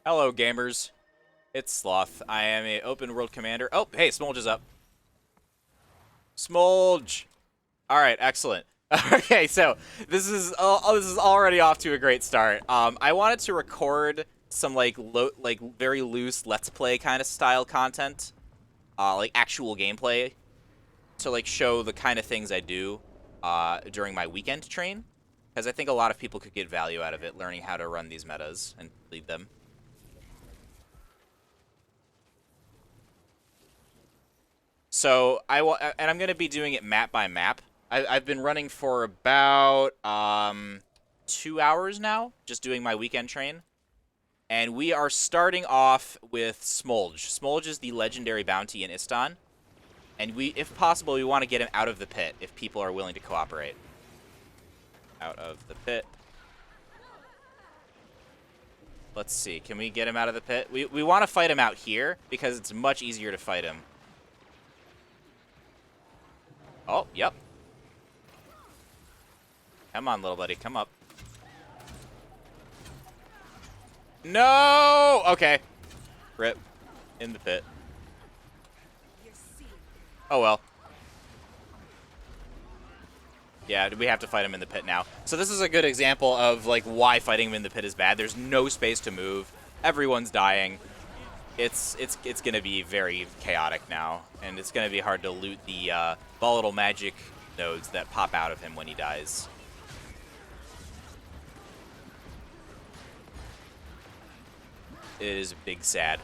Hello, gamers. It's Sloth. I am a open world commander. Oh, hey, Smoldge is up. Smoldge. All right, excellent. Okay, so this is already off to a great start. I wanted to record some like very loose let's play kind of style content, like actual gameplay to like show the kind of things I do during my weekend train, because I think a lot of people could get value out of it, learning how to run these metas and lead them. So and I'm gonna be doing it map by map. I've been running for about 2 hours now, just doing my weekend train, and we are starting off with Smoldge. Smoldge is the legendary bounty in Istan, and if possible, we want to get him out of the pit if people are willing to cooperate. Out of the pit. Let's see, can we get him out of the pit? We want to fight him out here because it's much easier to fight him. Oh, yep. Come on, little buddy, come up. No! Okay. Rip. In the pit. Oh, well. Yeah, we have to fight him in the pit now. So this is a good example of, like, why fighting him in the pit is bad. There's no space to move. Everyone's dying. It's going to be very chaotic now, and it's going to be hard to loot the volatile magic nodes that pop out of him when he dies. It is a big sad.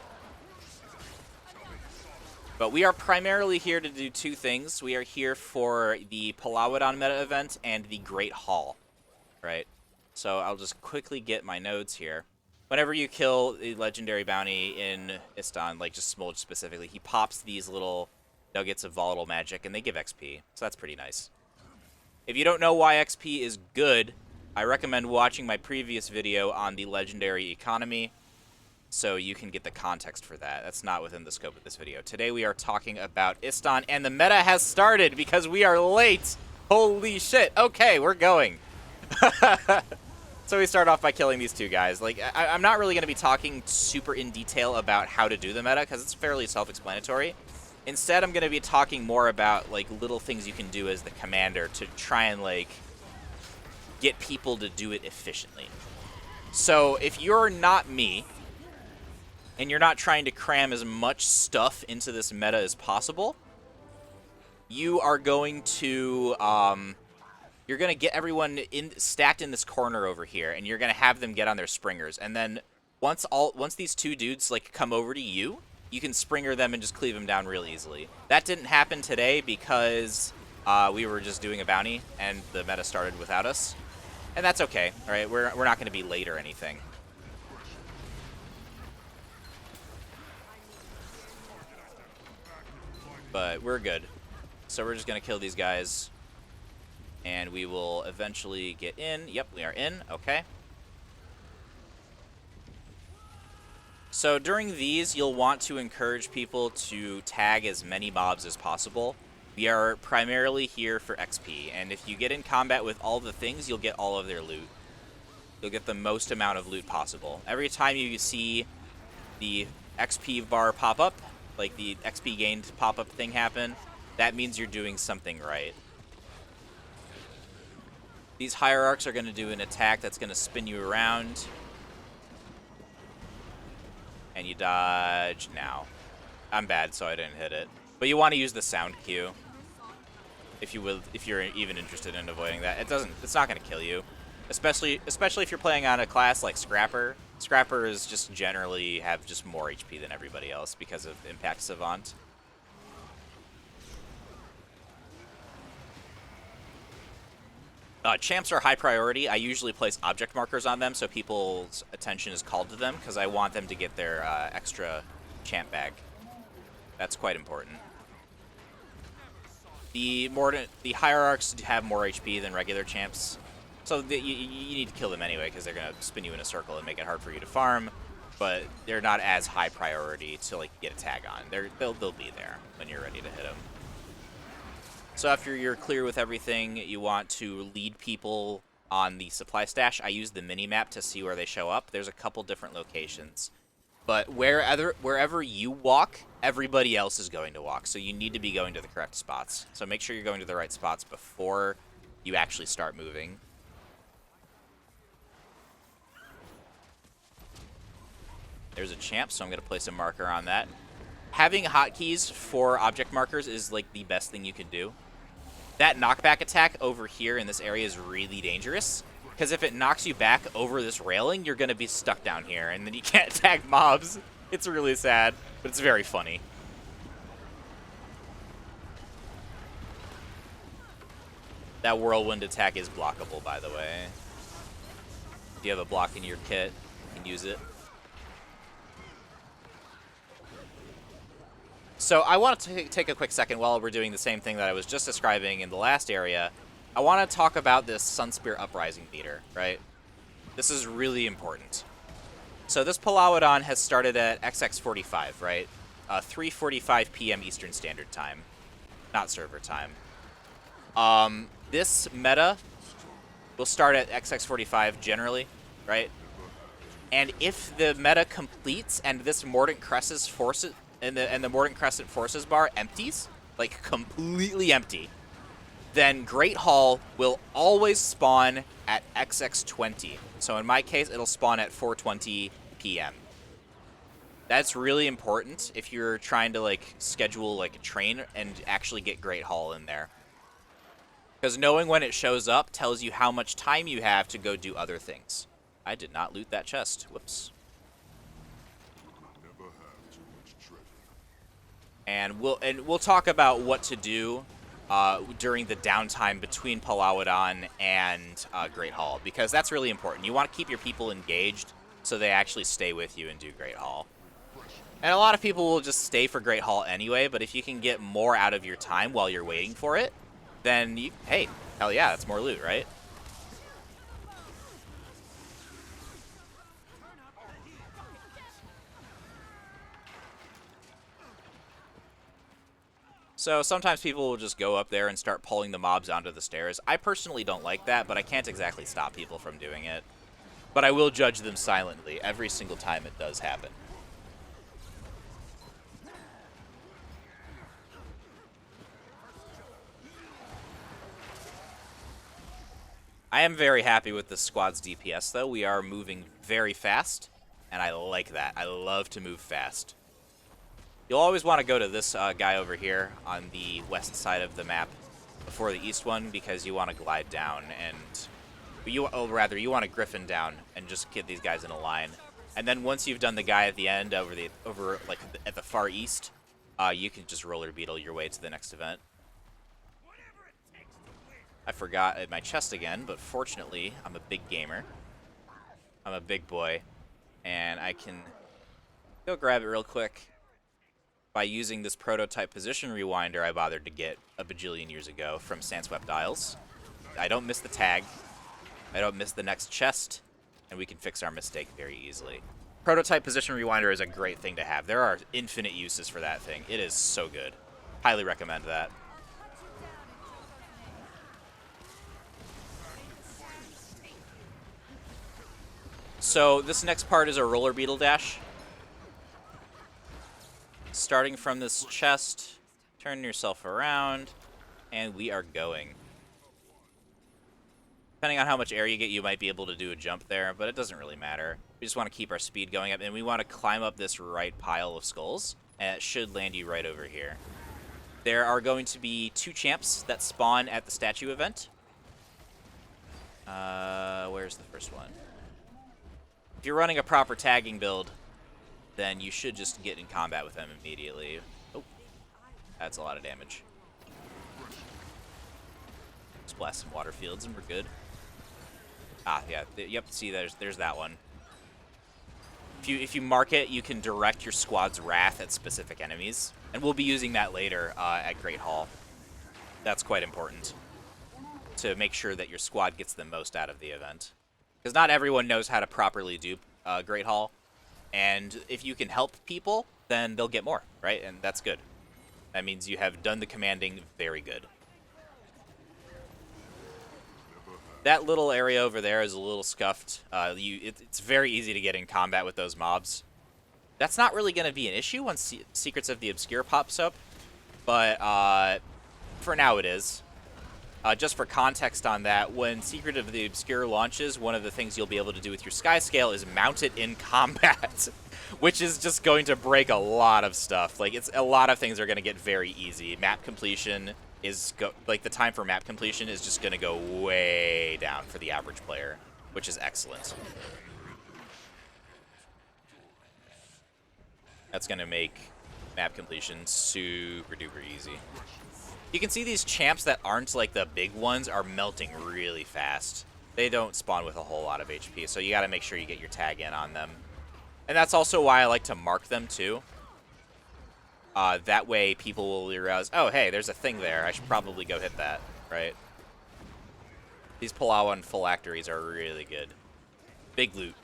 But we are primarily here to do two things. We are here for the Palawadan meta event and the Great Hall, right? So I'll just quickly get my nodes here. Whenever you kill the legendary bounty in Istan, like just Smoldge specifically, he pops these little nuggets of volatile magic, and they give XP. So that's pretty nice. If you don't know why XP is good, I recommend watching my previous video on the legendary economy, so you can get the context for that. That's not within the scope of this video. Today we are talking about Istan, and the meta has started because we are late. Holy shit. Okay, we're going. So we start off by killing these two guys. Like, I'm not really going to be talking super in detail about how to do the meta, because it's fairly self-explanatory. Instead, I'm going to be talking more about, like, little things you can do as the commander to try and, like, get people to do it efficiently. So if you're not me, and you're not trying to cram as much stuff into this meta as possible, you are going to you're going to get everyone stacked in this corner over here, and you're going to have them get on their springers. And then once these two dudes like come over to you, you can springer them and just cleave them down real easily. That didn't happen today because we were just doing a bounty, and the meta started without us. And that's okay, all right? We're not going to be late or anything. But we're good. So we're just going to kill these guys, and we will eventually get in. Yep, we are in. Okay. So during these, you'll want to encourage people to tag as many mobs as possible. We are primarily here for XP, and if you get in combat with all the things, you'll get all of their loot. You'll get the most amount of loot possible. Every time you see the XP bar pop up, like the XP gained pop-up thing happen, that means you're doing something right. These hierarchs are going to do an attack that's going to spin you around. And you dodge now. I'm bad, so I didn't hit it. But you want to use the sound cue if you're even interested in avoiding that. It's not going to kill you. Especially if you're playing on a class like Scrapper. Scrappers just generally have just more HP than everybody else because of Impact Savant. Champs are high priority. I usually place object markers on them so people's attention is called to them because I want them to get their extra champ bag. That's quite important. The hierarchs have more HP than regular champs. So you need to kill them anyway because they're going to spin you in a circle and make it hard for you to farm, but they're not as high priority to like get a tag on. They'll be there when you're ready to hit them. So after you're clear with everything, you want to lead people on the supply stash. I use the mini-map to see where they show up. There's a couple different locations. But wherever you walk, everybody else is going to walk. So you need to be going to the correct spots. So make sure you're going to the right spots before you actually start moving. There's a champ, so I'm going to place a marker on that. Having hotkeys for object markers is like the best thing you can do. That knockback attack over here in this area is really dangerous, because if it knocks you back over this railing, you're going to be stuck down here, and then you can't attack mobs. It's really sad, but it's very funny. That whirlwind attack is blockable, by the way. If you have a block in your kit, you can use it. So I want to take a quick second while we're doing the same thing that I was just describing in the last area. I want to talk about this Sunspear Uprising meter, right? This is really important. So this Palawadan has started at XX45, right? 3:45 p.m. Eastern Standard Time, not server time. This meta will start at XX45 generally, right? And if the meta completes and this Mordant Crescent forces and the Mordant Crescent forces bar empties, like completely empty, then Great Hall will always spawn at XX20. So in my case, it'll spawn at 4:20 p.m. That's really important if you're trying to like schedule like a train and actually get Great Hall in there. Because knowing when it shows up tells you how much time you have to go do other things. I did not loot that chest. Whoops. And we'll talk about what to do during the downtime between Palawadan and Great Hall, because that's really important. You want to keep your people engaged so they actually stay with you and do Great Hall. And a lot of people will just stay for Great Hall anyway, but if you can get more out of your time while you're waiting for it, then hey, hell yeah, that's more loot, right? So sometimes people will just go up there and start pulling the mobs onto the stairs. I personally don't like that, but I can't exactly stop people from doing it. But I will judge them silently every single time it does happen. I am very happy with the squad's DPS, though. We are moving very fast, and I like that. I love to move fast. You'll always want to go to this guy over here on the west side of the map before the east one, because you want to glide down and you want to griffin down and just get these guys in a line. And then once you've done the guy at the end over like at the far east, you can just roller beetle your way to the next event. I forgot my chest again, but fortunately I'm a big gamer. I'm a big boy, and I can go grab it real quick. By using this prototype position rewinder I bothered to get a bajillion years ago from Sandswept Isles. I don't miss the tag. I don't miss the next chest, and we can fix our mistake very easily. Prototype position rewinder is a great thing to have. There are infinite uses for that thing. It is so good. Highly recommend that. So this next part is a roller beetle dash. Starting from this chest, turn yourself around, and we are going. Depending on how much air you get, you might be able to do a jump there, but it doesn't really matter. We just want to keep our speed going up, and we want to climb up this right pile of skulls, and it should land you right over here. There are going to be 2 champs that spawn at the statue event. Where's the first one? If you're running a proper tagging build, then you should just get in combat with them immediately. Oh, that's a lot of damage. Just blast some water fields and we're good. Ah, yeah, yep, see, there's that one. If you mark it, you can direct your squad's wrath at specific enemies, and we'll be using that later at Great Hall. That's quite important to make sure that your squad gets the most out of the event. Because not everyone knows how to properly do Great Hall. And if you can help people, then they'll get more, right? And that's good. That means you have done the commanding very good. That little area over there is a little scuffed. It's very easy to get in combat with those mobs. That's not really going to be an issue once Secrets of the Obscure pops up, but for now it is. Just for context on that, when Secret of the Obscure launches, one of the things you'll be able to do with your Sky Scale is mount it in combat, which is just going to break a lot of stuff. Like, a lot of things are going to get very easy. Map completion is, the time for map completion is just going to go way down for the average player, which is excellent. That's going to make map completion super duper easy. You can see these champs that aren't like the big ones are melting really fast. They don't spawn with a whole lot of HP, so you got to make sure you get your tag in on them. And that's also why I like to mark them too. That way people will realize, oh hey, there's a thing there, I should probably go hit that, right? These Palawadan phylacteries are really good. Big loot.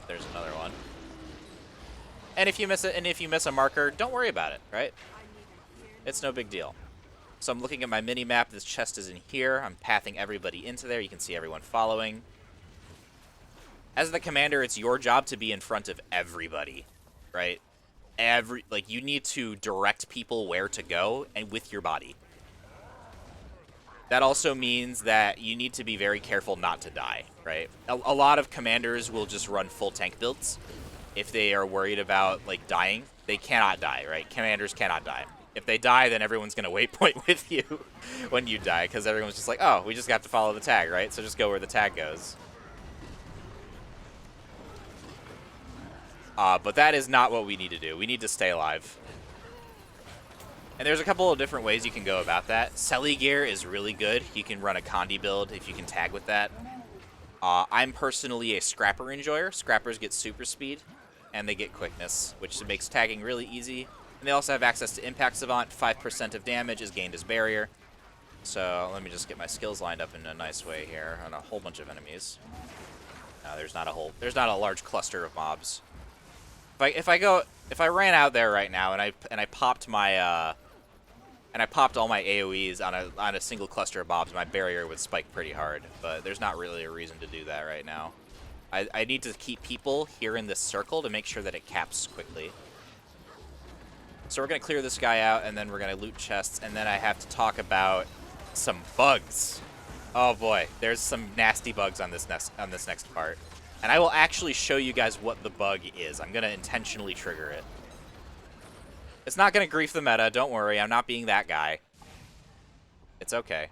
There's another one. And if you miss a marker, don't worry about it, right? It's no big deal. So I'm looking at my mini map. This chest is in here. I'm pathing everybody into there. You can see everyone following. As the commander, it's your job to be in front of everybody, right? You need to direct people where to go and with your body. That also means that you need to be very careful not to die, right? A lot of commanders will just run full tank builds. If they are worried about, like, dying, they cannot die, right? Commanders cannot die. If they die, then everyone's going to waypoint with you when you die, because everyone's just like, oh, we just have to follow the tag, right? So just go where the tag goes. But that is not what we need to do. We need to stay alive. And there's a couple of different ways you can go about that. Selly gear is really good. You can run a Condi build if you can tag with that. I'm personally a Scrapper enjoyer. Scrappers get super speed, and they get quickness, which makes tagging really easy. And they also have access to Impact Savant. 5% of damage is gained as barrier. So let me just get my skills lined up in a nice way here on a whole bunch of enemies. No, there's not a large cluster of mobs. If I ran out there right now and I popped my all my AoEs on a single cluster of mobs, my barrier would spike pretty hard. But there's not really a reason to do that right now. I need to keep people here in this circle to make sure that it caps quickly. So we're going to clear this guy out, and then we're going to loot chests, and then I have to talk about some bugs. Oh boy, there's some nasty bugs on this next part. And I will actually show you guys what the bug is. I'm going to intentionally trigger it. It's not going to grief the meta, don't worry, I'm not being that guy. It's okay.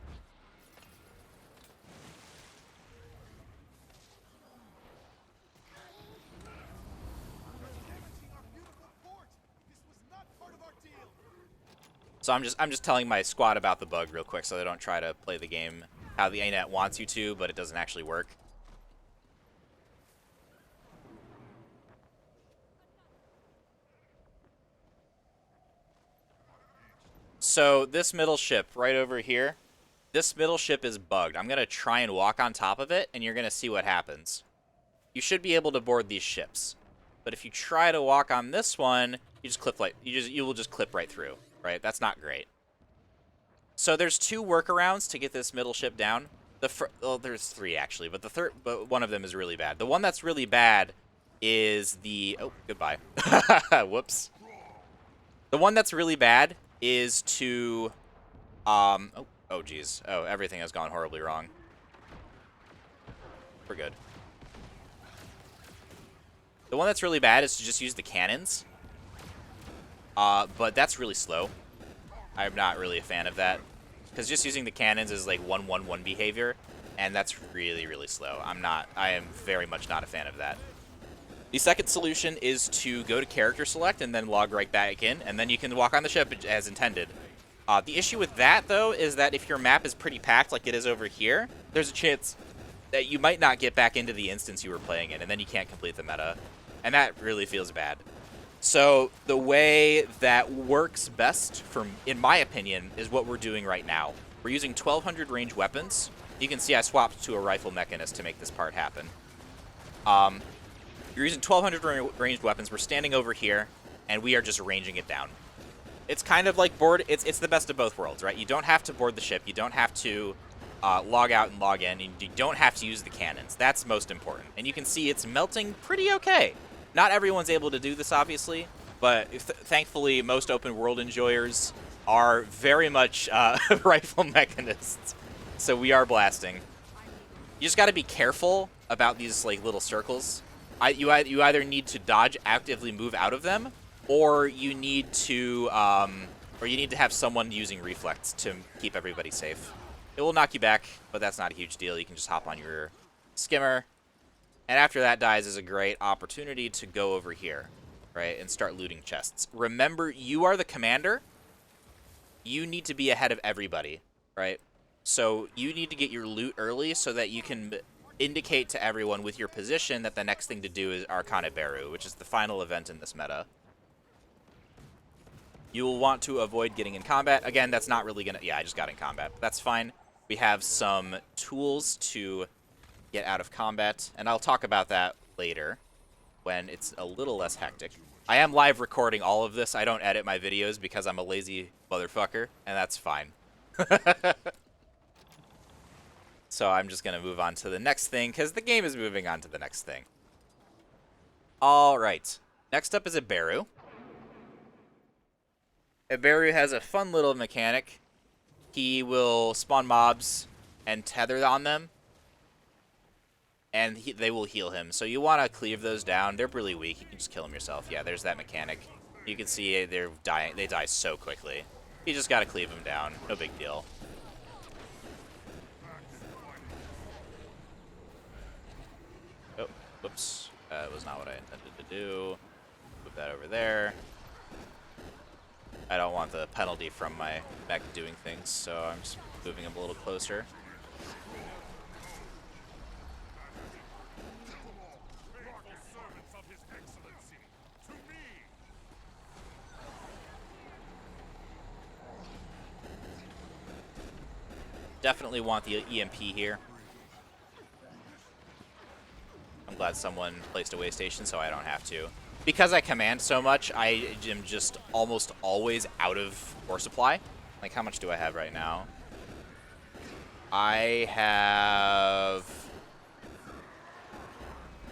So I'm just telling my squad about the bug real quick so they don't try to play the game how the ANET wants you to, but it doesn't actually work. So this middle ship right over here, this middle ship is bugged. I'm going to try and walk on top of it, and you're going to see what happens. You should be able to board these ships. But if you try to walk on this one, you just clip you will just clip right through, right? That's not great. So there's two workarounds to get this middle ship down. There's three actually, but one of them is really bad. The one that's really bad is the goodbye. Whoops. The one that's really bad is to oh geez. Oh, everything has gone horribly wrong. We're good. The one that's really bad is to just use the cannons. But that's really slow. I'm not really a fan of that. Because just using the cannons is like 1-1-1 behavior, and that's really, really slow. I am very much not a fan of that. The second solution is to go to character select and then log right back in, and then you can walk on the ship as intended. The issue with that, though, is that if your map is pretty packed like it is over here, there's a chance that you might not get back into the instance you were playing in, and then you can't complete the meta. And that really feels bad. So the way that works best, in my opinion, is what we're doing right now. We're using 1200 range weapons. You can see I swapped to a rifle mechanist to make this part happen. You're using 1200 ranged weapons. We're standing over here, and we are just ranging it down. It's kind of like it's the best of both worlds, right? You don't have to board the ship. You don't have to log out and log in, and you don't have to use the cannons. That's most important. And you can see it's melting pretty okay. Not everyone's able to do this, obviously, but thankfully most open world enjoyers are very much rifle mechanists. So we are blasting. You just got to be careful about these like little circles. You either need to dodge, actively move out of them, or you need to have someone using reflex to keep everybody safe. It will knock you back, but that's not a huge deal. You can just hop on your skimmer. And after that dies is a great opportunity to go over here, right, and start looting chests. Remember, you are the commander. You need to be ahead of everybody, right? So you need to get your loot early so that you can indicate to everyone with your position that the next thing to do is Arcana Beru, which is the final event in this meta. You will want to avoid getting in combat. Again, that's not really going to... Yeah, I just got in combat. But that's fine. We have some tools to get out of combat, and I'll talk about that later when it's a little less hectic. I am live recording all of this. I don't edit my videos because I'm a lazy motherfucker, and that's fine. So I'm just going to move on to the next thing, because the game is moving on to the next thing. All right. Next up is a Beru. A Beru has a fun little mechanic. He will spawn mobs and tether on them, and they will heal him. So you want to cleave those down. They're really weak. You can just kill them yourself. Yeah, there's that mechanic. You can see they're dying. They die so quickly. You just got to cleave them down. No big deal. Oh, whoops. That was not what I intended to do. Move that over there. I don't want the penalty from my mech doing things, so I'm just moving him a little closer. Definitely want the EMP here. I'm glad someone placed a way station so I don't have to. Because I command so much, I am just almost always out of ore supply. Like, how much do I have right now? I have...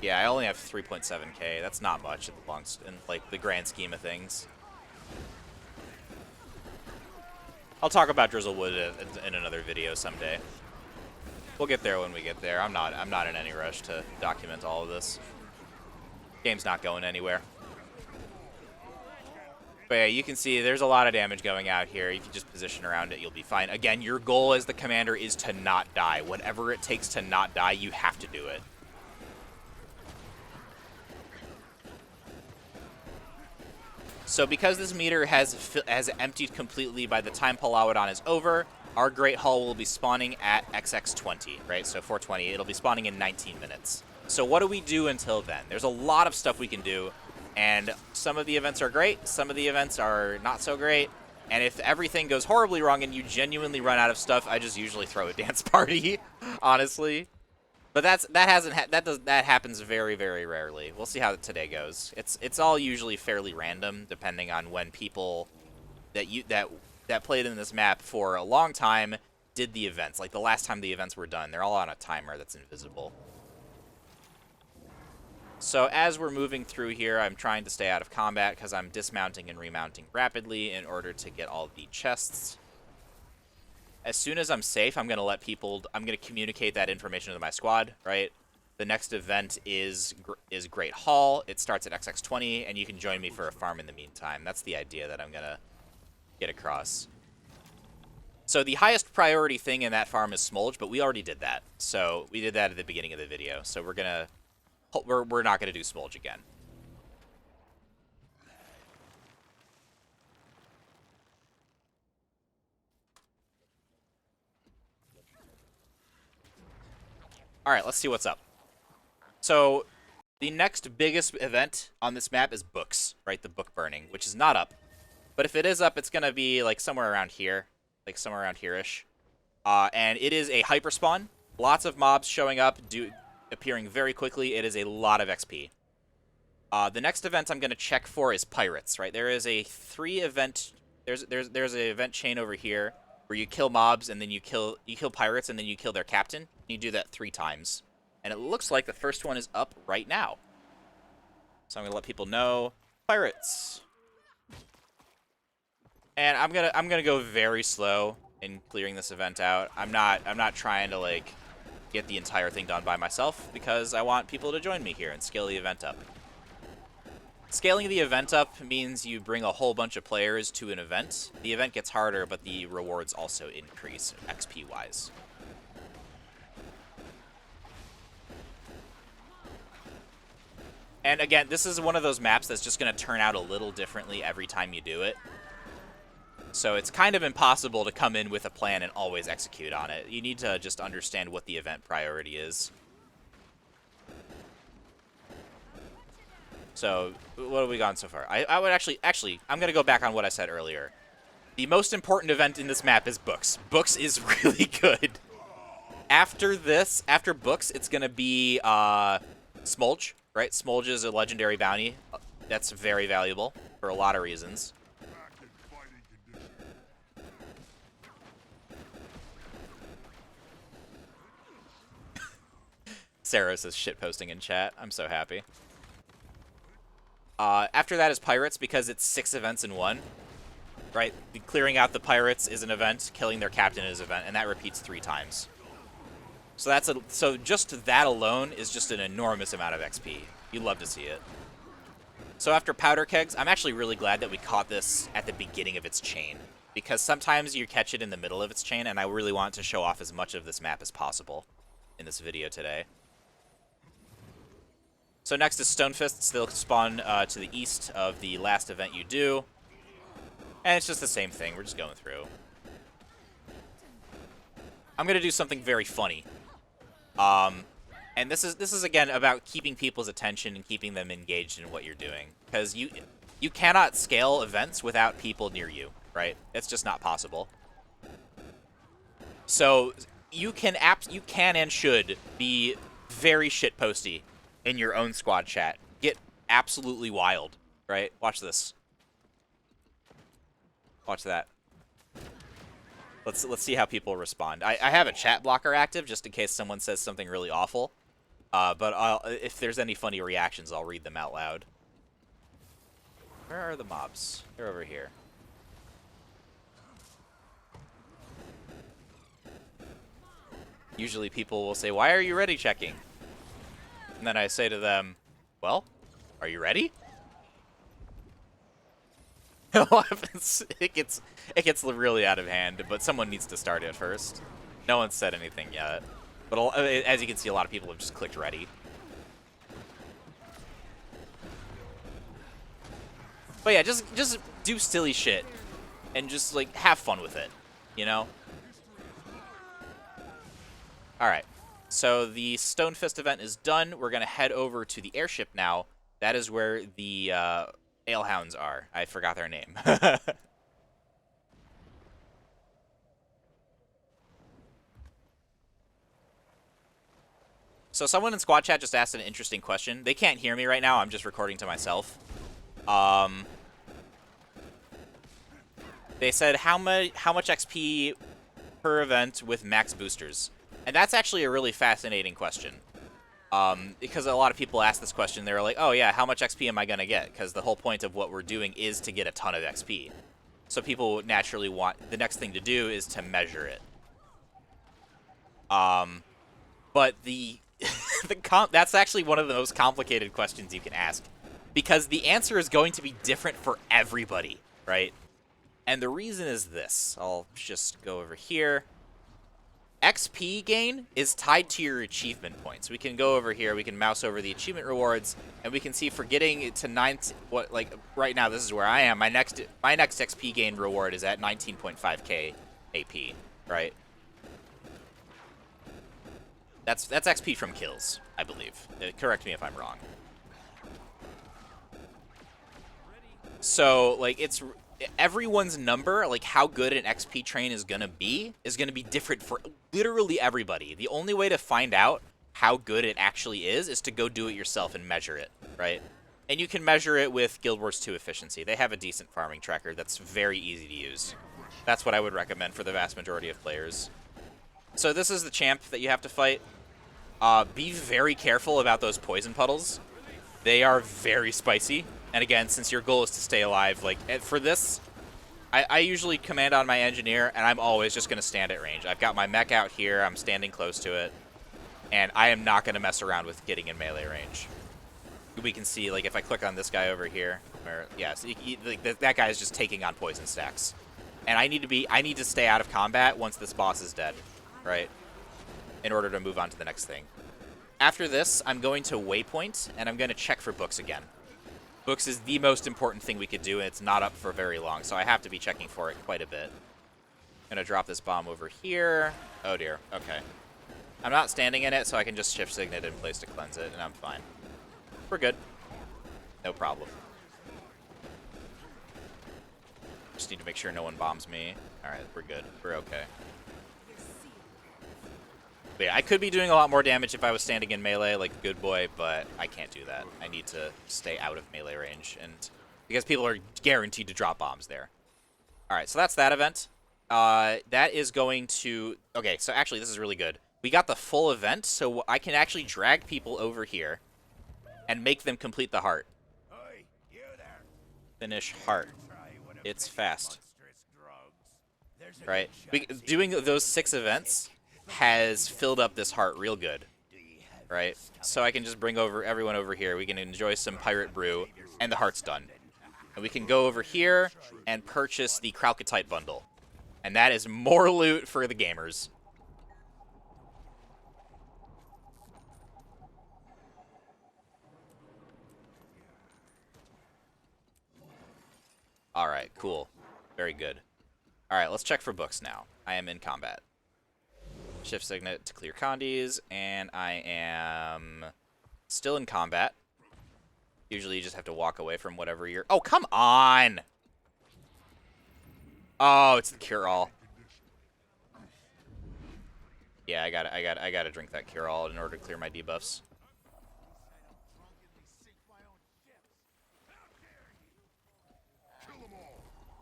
Yeah, I only have 3.7k. That's not much in like the grand scheme of things. I'll talk about Drizzlewood in another video someday. We'll get there when we get there. I'm not in any rush to document all of this. Game's not going anywhere. But yeah, you can see there's a lot of damage going out here. If you just position around it, you'll be fine. Again, your goal as the commander is to not die. Whatever it takes to not die, you have to do it. So because this meter has emptied completely by the time Palawadan is over, our Great Hall will be spawning at XX20, right? So 420, it'll be spawning in 19 minutes. So what do we do until then? There's a lot of stuff we can do, and some of the events are great, some of the events are not so great, and if everything goes horribly wrong and you genuinely run out of stuff, I just usually throw a dance party, honestly. But that happens very, very rarely. We'll see how today goes. It's all usually fairly random, depending on when people that played in this map for a long time did the events. Like the last time the events were done, they're all on a timer that's invisible. So as we're moving through here, I'm trying to stay out of combat because I'm dismounting and remounting rapidly in order to get all the chests. As soon as I'm safe, I'm going to communicate that information to my squad, right? The next event is Great Hall. It starts at XX20, and you can join me for a farm in the meantime. That's the idea that I'm going to get across. So the highest priority thing in that farm is Smoldge, but we already did that. So we did that at the beginning of the video. So we're not going to do Smoldge again. All right, let's see what's up. So the next biggest event on this map is books, right? The book burning, which is not up. But if it is up, it's going to be like somewhere around here, like somewhere around here-ish. And it is a hyperspawn. Lots of mobs showing up, appearing very quickly. It is a lot of XP. The next event I'm going to check for is pirates, right? There is a there's an event chain over here. where you kill mobs and then you kill pirates and then you kill their captain. You do that 3 times. And it looks like the first one is up right now. So I'm gonna let people know. Pirates. And I'm gonna go very slow in clearing this event out. I'm not trying to like get the entire thing done by myself because I want people to join me here and scale the event up. Scaling the event up means you bring a whole bunch of players to an event. The event gets harder, but the rewards also increase XP-wise. And again, this is one of those maps that's just going to turn out a little differently every time you do it. So it's kind of impossible to come in with a plan and always execute on it. You need to just understand what the event priority is. So, what have we gotten so far? I would actually, I'm going to go back on what I said earlier. The most important event in this map is Books. Books is really good. After this, after Books, it's going to be Smoldge, right? Smoldge is a legendary bounty. That's very valuable for a lot of reasons. Seras is shitposting in chat. I'm so happy. After that is Pirates, because it's 6 events in one. Right? Clearing out the Pirates is an event, killing their captain is an event, and that repeats 3 times. So so just that alone is just an enormous amount of XP. You'd love to see it. So after Powder Kegs, I'm actually really glad that we caught this at the beginning of its chain, because sometimes you catch it in the middle of its chain, and I really want to show off as much of this map as possible in this video today. So next is Stonefists. They'll spawn to the east of the last event you do. And it's just the same thing. We're just going through. I'm going to do something very funny. And this is again about keeping people's attention and keeping them engaged in what you're doing. Because you cannot scale events without people near you, right? It's just not possible. So you can and should be very shitposty in your own squad chat. Get absolutely wild, right? Watch this. Watch that. Let's see how people respond. I have a chat blocker active just in case someone says something really awful. But if there's any funny reactions, I'll read them out loud. Where are the mobs? They're over here. Usually people will say, "Why are you ready checking?" And then I say to them, "Well, are you ready?" It gets really out of hand, but someone needs to start it first. No one's said anything yet. But as you can see, a lot of people have just clicked ready. But yeah, just do silly shit and just like have fun with it, you know? All right. So the Stonefist event is done. We're going to head over to the airship now. That is where the Alehounds are. I forgot their name. So someone in squad chat just asked an interesting question. They can't hear me right now. I'm just recording to myself. They said how much XP per event with max boosters? And that's actually a really fascinating question. Because a lot of people ask this question, they're like, oh yeah, how much XP am I going to get? Because the whole point of what we're doing is to get a ton of XP. So people naturally want, the next thing to do is to measure it. But that's actually one of the most complicated questions you can ask. Because the answer is going to be different for everybody, right? And the reason is this. I'll just go over here. XP gain is tied to your achievement points. We can go over here, we can mouse over the achievement rewards, and we can see for getting to right now this is where I am. My next XP gain reward is at 19.5k AP, right? That's XP from kills, I believe. Correct me if I'm wrong. So, like, it's everyone's number, like how good an XP train is gonna be different for literally everybody. The only way to find out how good it actually is to go do it yourself and measure it, right? And you can measure it with Guild Wars 2 efficiency. They have a decent farming tracker that's very easy to use. That's what I would recommend for the vast majority of players. So this is the champ that you have to fight. Be very careful about those poison puddles. They are very spicy. And again, since your goal is to stay alive, like for this, I usually command on my engineer, and I'm always just going to stand at range. I've got my mech out here. I'm standing close to it. And I am not going to mess around with getting in melee range. We can see, like, if I click on this guy over here, or yes, like, that guy is just taking on poison stacks. And I need to stay out of combat once this boss is dead, right? In order to move on to the next thing. After this, I'm going to Waypoint, and I'm going to check for books again. Books is the most important thing we could do, and it's not up for very long, so I have to be checking for it quite a bit. I'm going to drop this bomb over here. Oh, dear. Okay. I'm not standing in it, so I can just shift signet in place to cleanse it, and I'm fine. We're good. No problem. Just need to make sure no one bombs me. Alright, we're good. We're okay. But yeah, I could be doing a lot more damage if I was standing in melee like a good boy, but I can't do that. I need to stay out of melee range, and because people are guaranteed to drop bombs there. Alright, so that's that event. That is going to... Okay, so actually this is really good. We got the full event, so I can actually drag people over here and make them complete the heart. Finish heart. It's fast. Right? Doing those 6 events has filled up this heart real good. Right? So I can just bring over everyone over here. We can enjoy some pirate brew, and the heart's done. And we can go over here and purchase the Kralkatite bundle. And that is more loot for the gamers. Alright, cool. Very good. Alright, let's check for books now. I am in combat. Shift signet to clear condies, and I am still in combat. Usually you just have to walk away from whatever you're... Oh, come on! Oh, it's the cure-all. Yeah, I gotta drink that cure-all in order to clear my debuffs.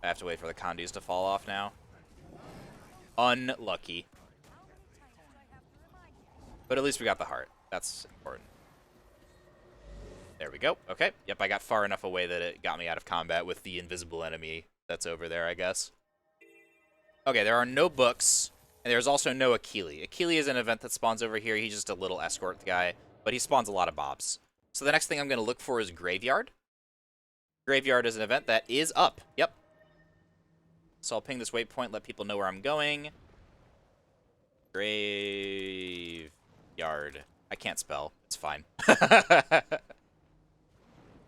I have to wait for the condies to fall off now. Unlucky. But at least we got the heart. That's important. There we go. Okay. Yep, I got far enough away that it got me out of combat with the invisible enemy that's over there, I guess. Okay, there are no books, and there's also no Achille. Achille is an event that spawns over here. He's just a little escort guy, but he spawns a lot of mobs. So the next thing I'm going to look for is Graveyard. Graveyard is an event that is up. Yep. So I'll ping this waypoint, let people know where I'm going. Graveyard. I can't spell. It's fine.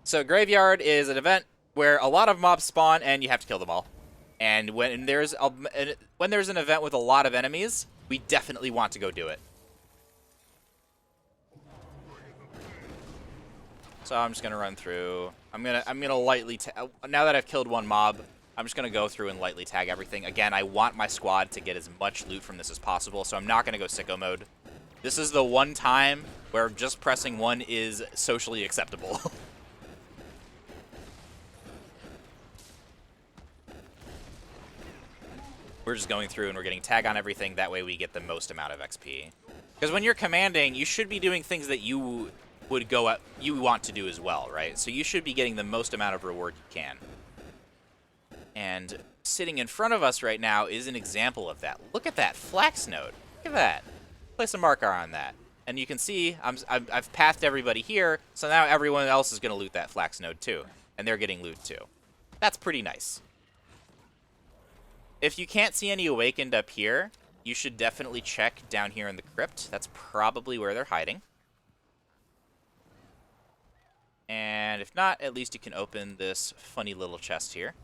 So Graveyard is an event where a lot of mobs spawn and you have to kill them all. And when there's an event with a lot of enemies, we definitely want to go do it. So I'm just gonna run through. I'm gonna lightly now that I've killed one mob, I'm just gonna go through and lightly tag everything. Again, I want my squad to get as much loot from this as possible, so I'm not gonna go sicko mode. This is the one time where just pressing 1 is socially acceptable. We're just going through and we're getting tag on everything. That way we get the most amount of XP. Because when you're commanding, you should be doing things that you want to do as well, right? So you should be getting the most amount of reward you can. And sitting in front of us right now is an example of that. Look at that flax node. Look at that. Place a marker on that. And you can see I've pathed everybody here, so now everyone else is going to loot that flax node too. And they're getting loot too. That's pretty nice. If you can't see any awakened up here, you should definitely check down here in the crypt. That's probably where they're hiding. And if not, at least you can open this funny little chest here.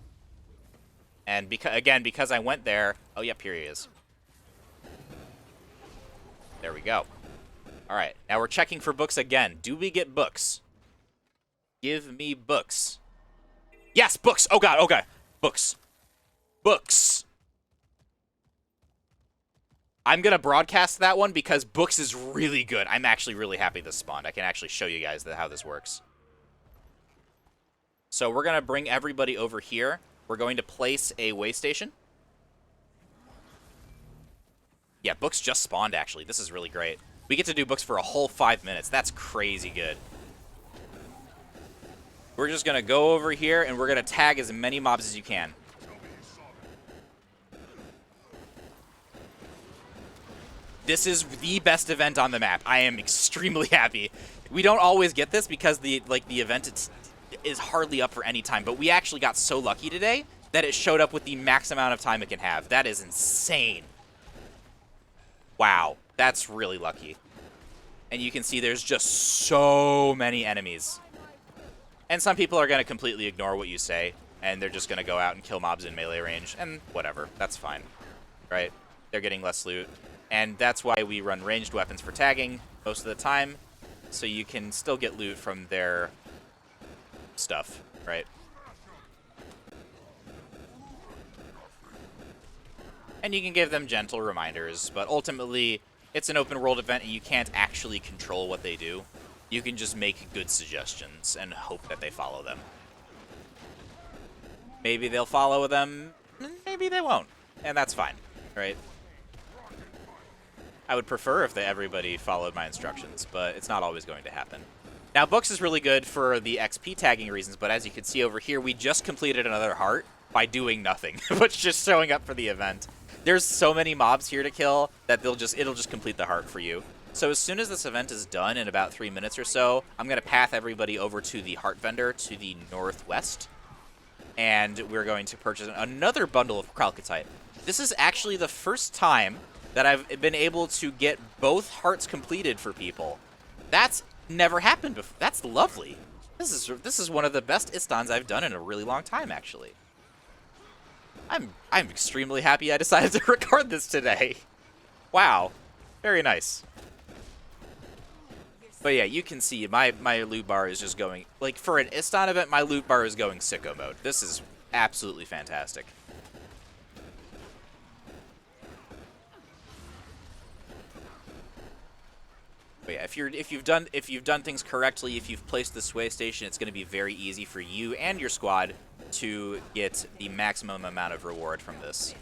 And because I went there... Oh, yep, here he is. There we go. All right, now we're checking for books again. Do we get books? Give me books. Yes, books! Oh, God, okay. Books. Books. I'm going to broadcast that one because books is really good. I'm actually really happy this spawned. I can actually show you guys how this works. So we're going to bring everybody over here. We're going to place a way station. Yeah, books just spawned, actually. This is really great. We get to do books for a whole 5 minutes. That's crazy good. We're just going to go over here, and we're going to tag as many mobs as you can. This is the best event on the map. I am extremely happy. We don't always get this because the event is hardly up for any time, but we actually got so lucky today that it showed up with the max amount of time it can have. That is insane. Wow, that's really lucky. And you can see there's just so many enemies. And some people are going to completely ignore what you say, and they're just going to go out and kill mobs in melee range, and whatever, that's fine, right? They're getting less loot. And that's why we run ranged weapons for tagging most of the time, so you can still get loot from their stuff, right? And you can give them gentle reminders, but ultimately, it's an open world event and you can't actually control what they do. You can just make good suggestions and hope that they follow them. Maybe they'll follow them, maybe they won't, and that's fine, right? I would prefer if everybody followed my instructions, but it's not always going to happen. Now, books is really good for the XP tagging reasons, but as you can see over here, we just completed another heart by doing nothing, but just showing up for the event. There's so many mobs here to kill that it'll just complete the heart for you. So as soon as this event is done in about 3 minutes or so, I'm going to path everybody over to the heart vendor to the northwest, and we're going to purchase another bundle of Kralkatite. This is actually the first time that I've been able to get both hearts completed for people. That's never happened before. That's lovely. This is one of the best Istans I've done in a really long time, actually. I'm extremely happy I decided to record this today. Wow. Very nice. But yeah, you can see my loot bar is just going, like, for an Istan event, my loot bar is going sicko mode. This is absolutely fantastic. But yeah, if you've done things correctly, if you've placed the sway station, it's going to be very easy for you and your squad to get the maximum amount of reward from this.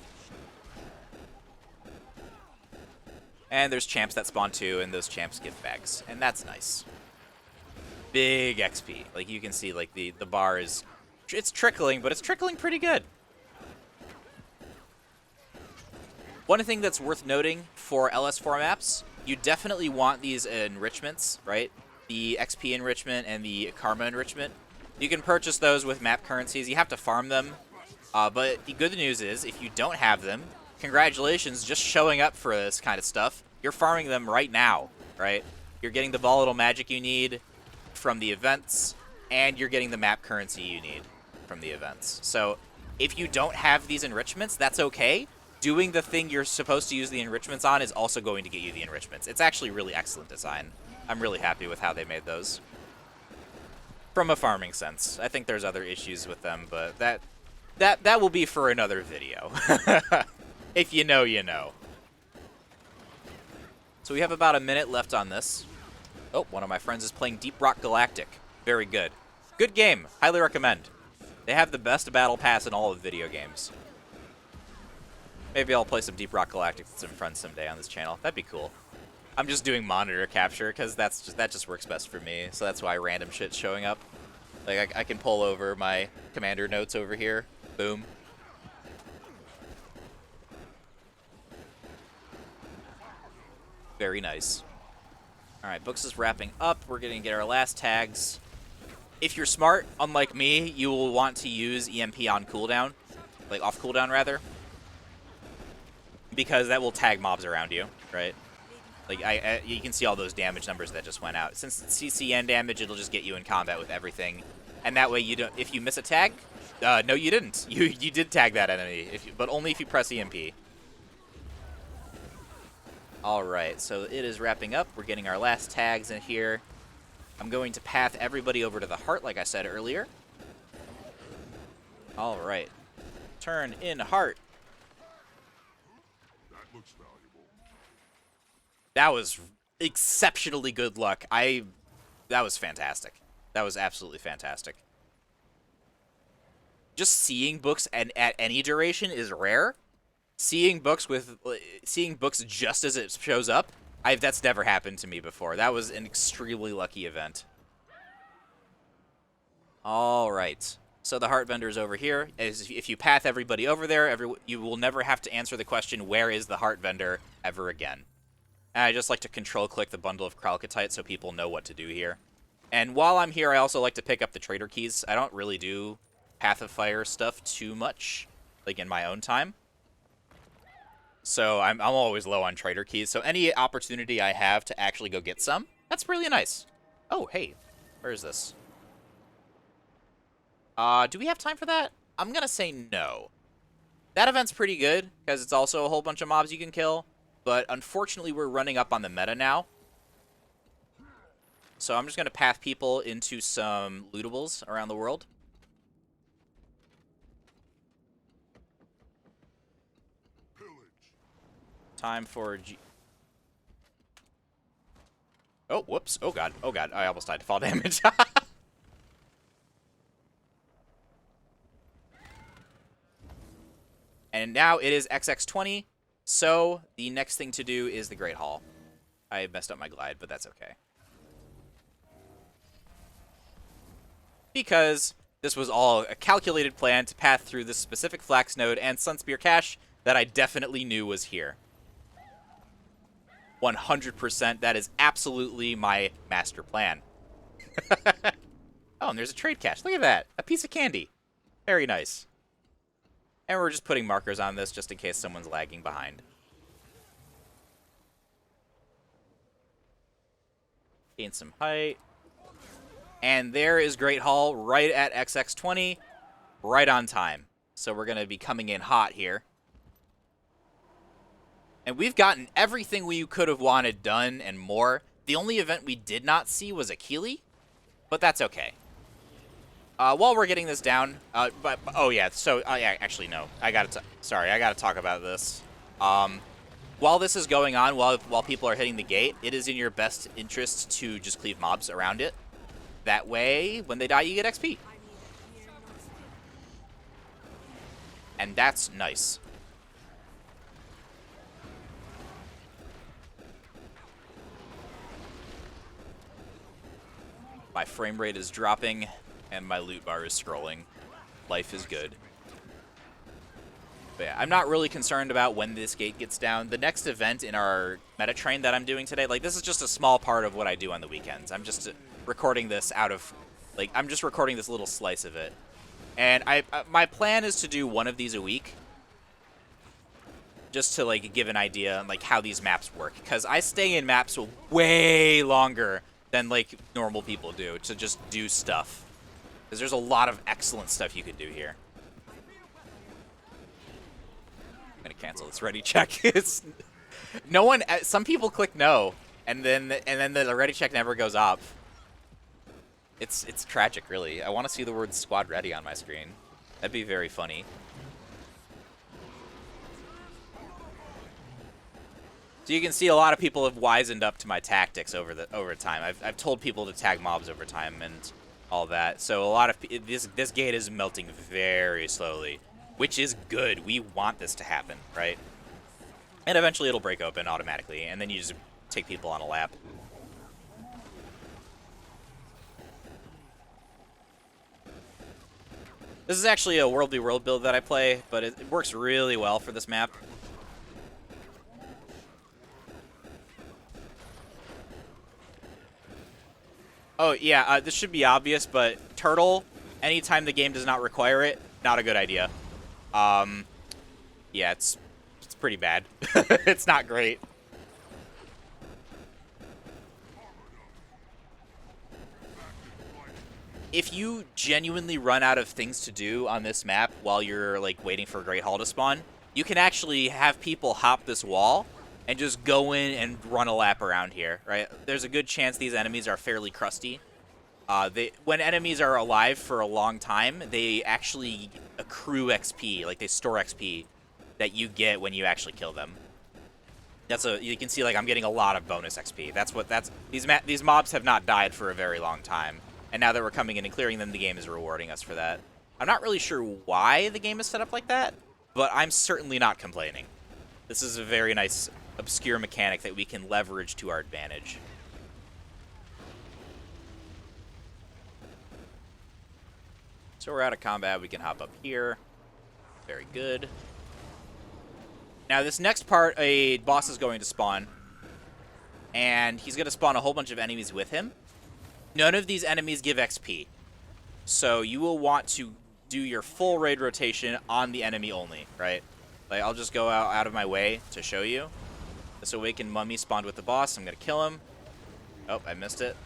And there's champs that spawn too, and those champs give bags, and that's nice. Big XP. Like you can see, like the bar is, it's trickling, but it's trickling pretty good. One thing that's worth noting for LS4 maps, you definitely want these enrichments, right? The XP enrichment and the karma enrichment. You can purchase those with map currencies. You have to farm them. But the good news is, if you don't have them, congratulations, just showing up for this kind of stuff. You're farming them right now, right? You're getting the volatile magic you need from the events, and you're getting the map currency you need from the events. So if you don't have these enrichments, that's okay. Doing the thing you're supposed to use the enrichments on is also going to get you the enrichments. It's actually really excellent design. I'm really happy with how they made those. From a farming sense. I think there's other issues with them, but that will be for another video. If you know, you know. So we have about a minute left on this. Oh, one of my friends is playing Deep Rock Galactic. Very good. Good game. Highly recommend. They have the best battle pass in all of video games. Maybe I'll play some Deep Rock Galactic with some friends someday on this channel. That'd be cool. I'm just doing monitor capture because that just works best for me. So that's why random shit's showing up. Like I can pull over my commander notes over here. Boom. Very nice. All right, books is wrapping up. We're going to get our last tags. If you're smart, unlike me, you will want to use EMP on cooldown, like off cooldown rather, because that will tag mobs around you, right? Like you can see all those damage numbers that just went out. Since it's CCN damage, it'll just get you in combat with everything, and that way you don't. If you miss a tag, no, you didn't. You did tag that enemy, but only if you press EMP. Alright, so it is wrapping up. We're getting our last tags in here. I'm going to path everybody over to the heart, like I said earlier. Alright. Turn in heart. That looks valuable. That was exceptionally good luck. That was fantastic. That was absolutely fantastic. Just seeing books at any duration is rare. seeing books just as it shows up, that's never happened to me before. That was an extremely lucky event. All right. So the heart vendor is over here. If you path everybody over there, you will never have to answer the question, where is the heart vendor, ever again. And I just like to control click the bundle of Kralkatite so people know what to do here. And while I'm here, I also like to pick up the trader keys. I don't really do Path of Fire stuff too much, like in my own time. So I'm always low on trader keys. So any opportunity I have to actually go get some, that's really nice. Oh, hey, where is this? Do we have time for that? I'm gonna say no. That event's pretty good, because it's also a whole bunch of mobs you can kill. But unfortunately, we're running up on the meta now. So I'm just going to path people into some lootables around the world. Time for Oh, whoops. Oh, God. Oh, God. I almost died to fall damage. And now it is XX20. So the next thing to do is the Great Hall. I messed up my glide, but that's okay. Because this was all a calculated plan to path through this specific Flax node and Sunspear cache that I definitely knew was here. 100%, that is absolutely my master plan. Oh, and there's a trade cache. Look at that. A piece of candy. Very nice. And we're just putting markers on this just in case someone's lagging behind. Gain some height. And there is Great Hall right at XX20, right on time. So we're going to be coming in hot here. And we've gotten everything we could have wanted done and more. The only event we did not see was Achille, but that's okay. While we're getting this down, oh yeah, so yeah, actually no, I gotta talk about this. While this is going on, while people are hitting the gate, it is in your best interest to just cleave mobs around it. That way, when they die, you get XP. And that's nice. My frame rate is dropping, and my loot bar is scrolling. Life is good. But yeah, I'm not really concerned about when this gate gets down. The next event in our meta train that I'm doing today, like, this is just a small part of what I do on the weekends. I'm just recording this out of, like, I'm just recording this little slice of it. And my plan is to do one of these a week. Just to, like, give an idea on, like, how these maps work. Because I stay in maps way longer than, like, normal people do to just do stuff. Because there's a lot of excellent stuff you could do here. I'm gonna cancel this ready check. It's no one. Some people click no, and then the ready check never goes up. It's tragic, really. I want to see the word squad ready on my screen. That'd be very funny. So you can see a lot of people have wisened up to my tactics over time. I've told people to tag mobs over time and all that. So a lot of this gate is melting very slowly, which is good. We want this to happen, right? And eventually it'll break open automatically, and then you just take people on a lap. This is actually a World v World build that I play, but it works really well for this map. Oh, yeah, this should be obvious, but Turtle, anytime the game does not require it, not a good idea. Yeah, it's pretty bad. It's not great. If you genuinely run out of things to do on this map while you're, like, waiting for Great Hall to spawn, you can actually have people hop this wall and just go in and run a lap around here, right? There's a good chance these enemies are fairly crusty. When enemies are alive for a long time, they actually accrue XP, like they store XP that you get when you actually kill them. You can see, like, I'm getting a lot of bonus XP. These mobs have not died for a very long time, and now that we're coming in and clearing them, the game is rewarding us for that. I'm not really sure why the game is set up like that. but I'm certainly not complaining. This is a very nice, obscure mechanic that we can leverage to our advantage. So we're out of combat. We can hop up here. Very good. Now, this next part, a boss is going to spawn. And he's going to spawn a whole bunch of enemies with him. None of these enemies give XP. So you will want to do your full raid rotation on the enemy only, right? Like, I'll just go out of my way to show you. This awakened mummy spawned with the boss. I'm going to kill him. Oh, I missed it.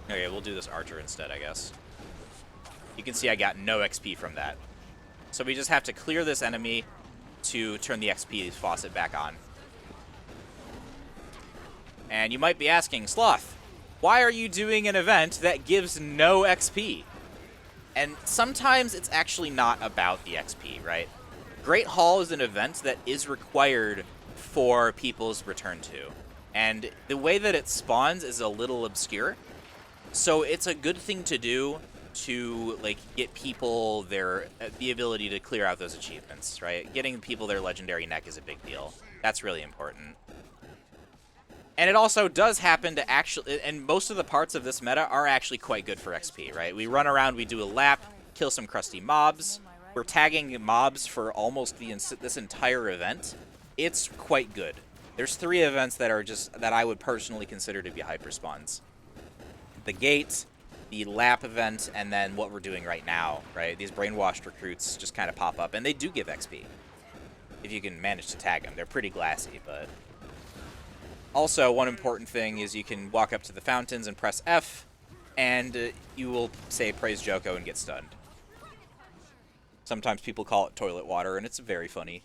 Okay, we'll do this archer instead, I guess. You can see I got no XP from that. So we just have to clear this enemy to turn the XP faucet back on. And you might be asking, Sloth, why are you doing an event that gives no XP? And sometimes it's actually not about the XP, right? Great Hall is an event that is required for people's return to. And the way that it spawns is a little obscure. So it's a good thing to do to like get people their the ability to clear out those achievements, right? Getting people their legendary neck is a big deal. That's really important. And it also does happen to actually, and most of the parts of this meta are actually quite good for XP, right? We run around, we do a lap, kill some crusty mobs. We're tagging mobs for almost this entire event. It's quite good. There's 3 events that are just that I would personally consider to be hyper spawns. The gate, the lap event, and then what we're doing right now, right? These brainwashed recruits just kind of pop up, and they do give XP. If you can manage to tag them. They're pretty glassy, but... Also, one important thing is you can walk up to the fountains and press F, and you will say Praise Joko and get stunned. Sometimes people call it toilet water, and it's very funny.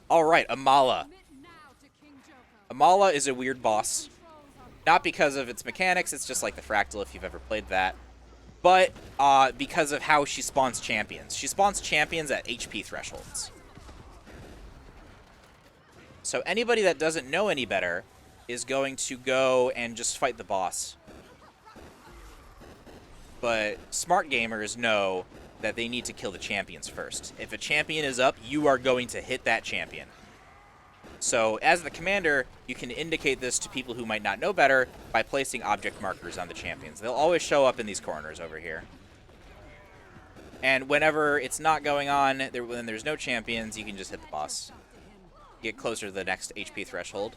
Alright, Amala. Amala is a weird boss. Not because of its mechanics, it's just like the Fractal if you've ever played that. But because of how she spawns champions. She spawns champions at HP thresholds. So anybody that doesn't know any better is going to go and just fight the boss. But smart gamers know that they need to kill the champions first. If a champion is up, you are going to hit that champion. So as the commander, you can indicate this to people who might not know better by placing object markers on the champions. They'll always show up in these corners over here. And whenever it's not going on, when there's no champions, you can just hit the boss. Get closer to the next HP threshold.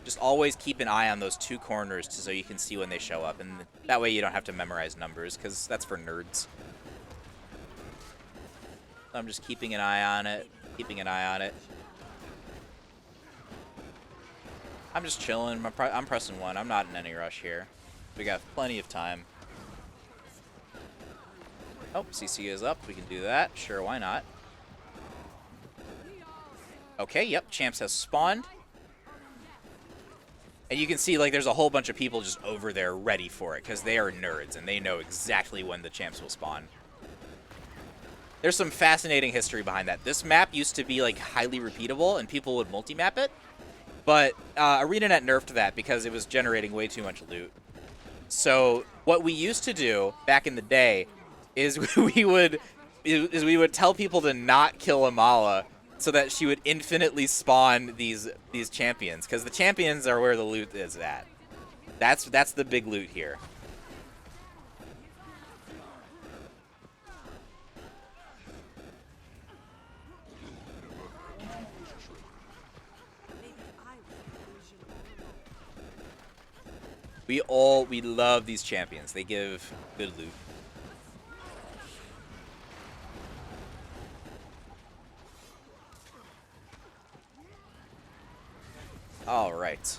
Just always keep an eye on those 2 corners so you can see when they show up. And that way you don't have to memorize numbers, because that's for nerds. I'm just keeping an eye on it. Keeping an eye on it. I'm just chilling. I'm pressing 1. I'm not in any rush here. We got plenty of time. Oh, CC is up. We can do that. Sure, why not? Okay, yep. Champs has spawned. And you can see, like, there's a whole bunch of people just over there ready for it, because they are nerds, and they know exactly when the champs will spawn. There's some fascinating history behind that. This map used to be, like, highly repeatable, and people would multi-map it. But ArenaNet nerfed that because it was generating way too much loot. So what we used to do back in the day is we would tell people to not kill Amala so that she would infinitely spawn these champions, because the champions are where the loot is at. That's the big loot here. We love these champions. They give good loot. All right.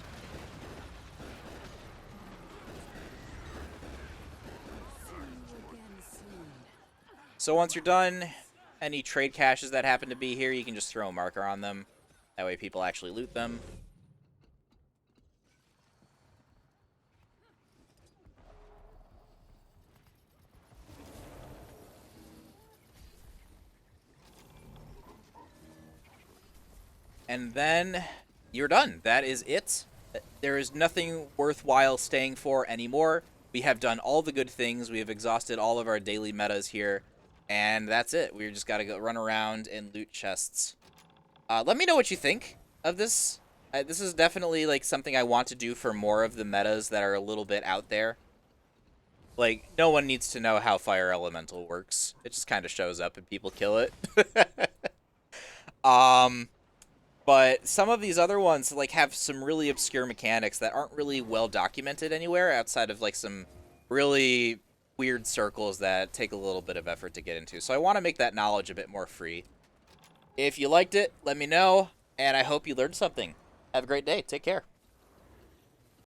So once you're done, any trade caches that happen to be here, you can just throw a marker on them. That way people actually loot them. And then you're done. That is it. There is nothing worthwhile staying for anymore. We have done all the good things. We have exhausted all of our daily metas here. And that's it. We just got to go run around and loot chests. Let me know what you think of this. This is definitely like something I want to do for more of the metas that are a little bit out there. Like, no one needs to know how Fire Elemental works. It just kind of shows up and people kill it. um, but some of these other ones like have some really obscure mechanics that aren't really well documented anywhere outside of like some really weird circles that take a little bit of effort to get into. So I want to make that knowledge a bit more free. If you liked it, let me know, and I hope you learned something. Have a great day. Take care.